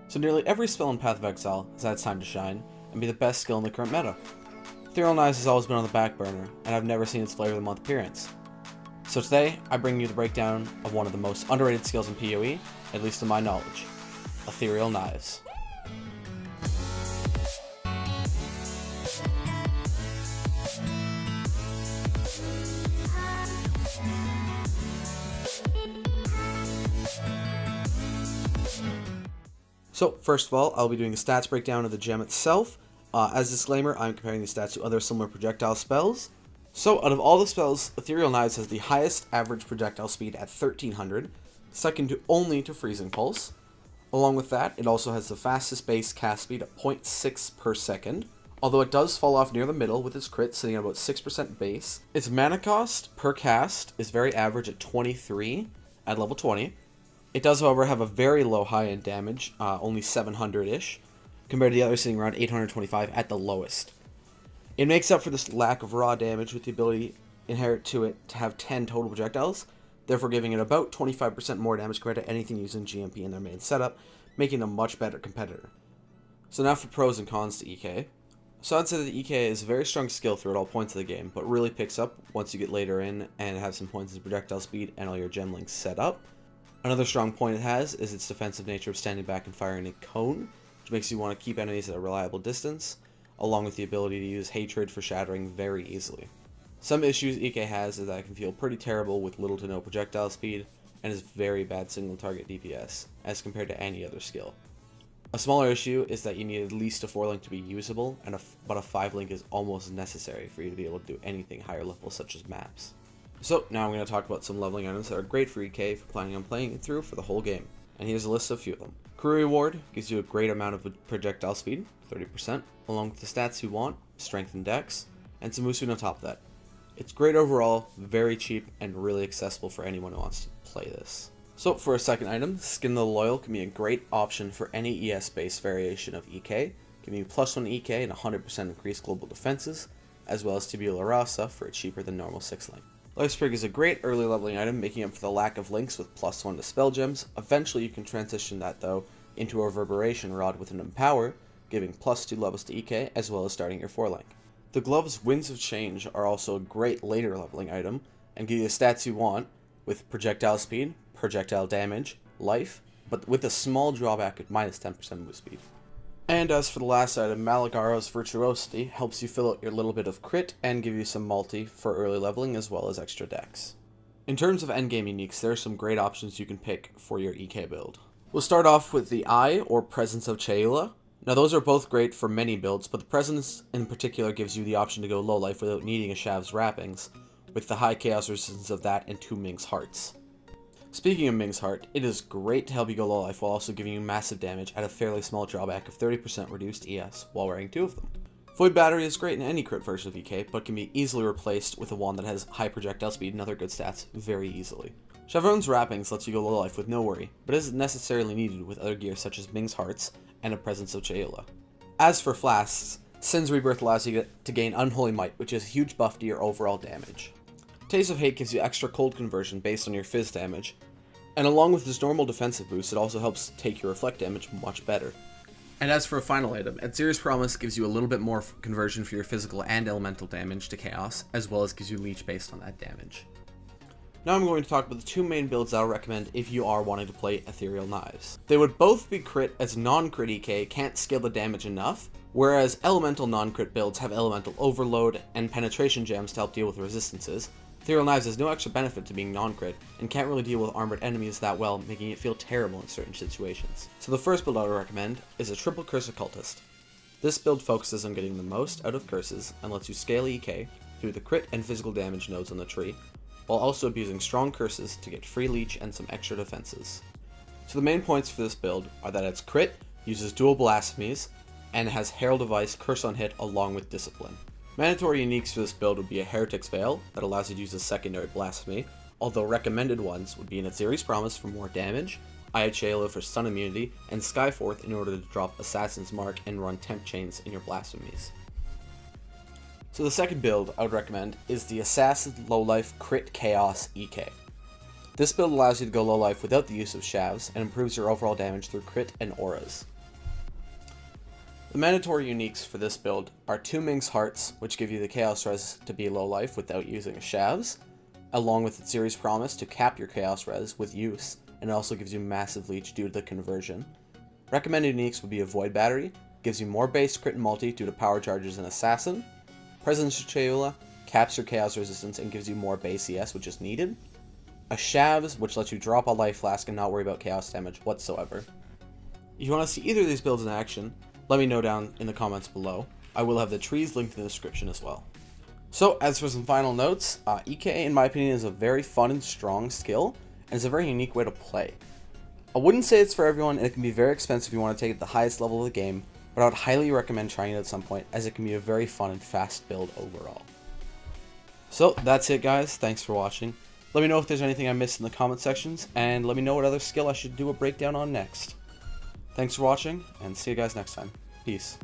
So nearly every spell in Path of Exile has had its time to shine and be the best skill in the current meta. Ethereal Knives has always been on the back burner, and I've never seen its Flavor of the Month appearance. So today, I bring you the breakdown of one of the most underrated skills in PoE, at least to my knowledge, Ethereal Knives. So first of all, I'll be doing a stats breakdown of the gem itself. As a disclaimer, I'm comparing the stats to other similar projectile spells. So out of all the spells, Ethereal Knives has the highest average projectile speed at 1300, second only to Freezing Pulse. Along with that, it also has the fastest base cast speed at 0.6 per second, although it does fall off near the middle with its crit sitting at about 6% base. Its mana cost per cast is very average at 23 at level 20. It does, however, have a very low high-end damage, only 700-ish, compared to the others sitting around 825 at the lowest. It makes up for this lack of raw damage with the ability inherent to it to have 10 total projectiles, therefore giving it about 25% more damage compared to anything using GMP in their main setup, making it a much better competitor. So now for pros and cons to EK. So I'd say that EK is a very strong skill through at all points of the game, but really picks up once you get later in and have some points in projectile speed and all your gem links set up. Another strong point it has is its defensive nature of standing back and firing a cone, which makes you want to keep enemies at a reliable distance, along with the ability to use Hatred for shattering very easily. Some issues EK has is that it can feel pretty terrible with little to no projectile speed, and is very bad single target DPS, as compared to any other skill. A smaller issue is that you need at least a 4-link to be usable, but a 5-link is almost necessary for you to be able to do anything higher level such as maps. So now I'm going to talk about some leveling items that are great for EK for planning on playing it through for the whole game. And here's a list of a few of them. Crew Reward gives you a great amount of projectile speed, 30%, along with the stats you want, strength and dex, and some boosting on top of that. It's great overall, very cheap, and really accessible for anyone who wants to play this. So for a second item, Skin the Loyal can be a great option for any ES-based variation of EK, giving you +1 EK and 100% increased global defenses, as well as Tabula Rasa for a cheaper than normal 6-link. Life Sprig is a great early leveling item, making up for the lack of links with +1 to spell gems. Eventually you can transition that though into a Reverberation Rod with an Empower, giving +2 levels to EK as well as starting your 4-link. The glove's Winds of Change are also a great later leveling item and give you the stats you want with projectile speed, projectile damage, life, but with a small drawback at -10% move speed. And as for the last item, Malagaro's Virtuosity helps you fill out your little bit of crit and give you some multi for early leveling as well as extra dex. In terms of endgame uniques, there are some great options you can pick for your EK build. We'll start off with the Eye or Presence of Cheula. Now those are both great for many builds, but the Presence in particular gives you the option to go low life without needing a Shav's Wrappings, with the high chaos resistance of that and 2 Ming's Hearts. Speaking of Ming's Heart, it is great to help you go low life while also giving you massive damage at a fairly small drawback of 30% reduced ES while wearing 2 of them. Void Battery is great in any crit version of EK, but can be easily replaced with a wand that has high projectile speed and other good stats very easily. Chevron's Wrappings lets you go low life with no worry, but isn't necessarily needed with other gear such as Ming's Hearts and a Presence of Cheula. As for Flasks, Sin's Rebirth allows you to gain Unholy Might, which is a huge buff to your overall damage. Taste of Hate gives you extra cold conversion based on your fizz damage, and along with this normal defensive boost, it also helps take your reflect damage much better. And as for a final item, Adzir's Promise gives you a little bit more conversion for your physical and elemental damage to chaos, as well as gives you leech based on that damage. Now I'm going to talk about the 2 main builds I'll recommend if you are wanting to play Ethereal Knives. They would both be crit, as non-crit EK can't scale the damage enough, whereas elemental non-crit builds have elemental overload and penetration gems to help deal with resistances. Ethereal Knives has no extra benefit to being non-crit, and can't really deal with armored enemies that well, making it feel terrible in certain situations. So the first build I would recommend is a Triple Curse Occultist. This build focuses on getting the most out of curses, and lets you scale EK through the crit and physical damage nodes on the tree, while also abusing strong curses to get free leech and some extra defenses. So the main points for this build are that its crit uses dual blasphemies, and has Herald of Ice, Curse on Hit along with Discipline. Mandatory uniques for this build would be a Heretic's Veil that allows you to use a secondary blasphemy, although recommended ones would be an Adzir's Promise for more damage, Eye of Cheula for stun immunity, and Skyforth in order to drop Assassin's Mark and run temp chains in your blasphemies. So the second build I would recommend is the Assassin Lowlife Crit Chaos EK. This build allows you to go low life without the use of Shavs and improves your overall damage through crit and auras. The mandatory uniques for this build are 2 Ming's Hearts, which give you the Chaos Res to be low life without using a Shavs, along with its series promise to cap your Chaos Res with use, and it also gives you massive leech due to the conversion. Recommended uniques would be a Void Battery, gives you more base crit and multi due to power charges and Assassin. Presence Cheula caps your Chaos Resistance and gives you more base ES, which is needed. A Shavs, which lets you drop a Life Flask and not worry about Chaos damage whatsoever. If you want to see either of these builds in action, let me know down in the comments below. I will have the trees linked in the description as well. So, as for some final notes, EKA in my opinion is a very fun and strong skill, and it's a very unique way to play. I wouldn't say it's for everyone, and it can be very expensive if you want to take it to the highest level of the game, but I would highly recommend trying it at some point, as it can be a very fun and fast build overall. So, that's it guys, thanks for watching. Let me know if there's anything I missed in the comment sections, and let me know what other skill I should do a breakdown on next. Thanks for watching, and see you guys next time. Peace.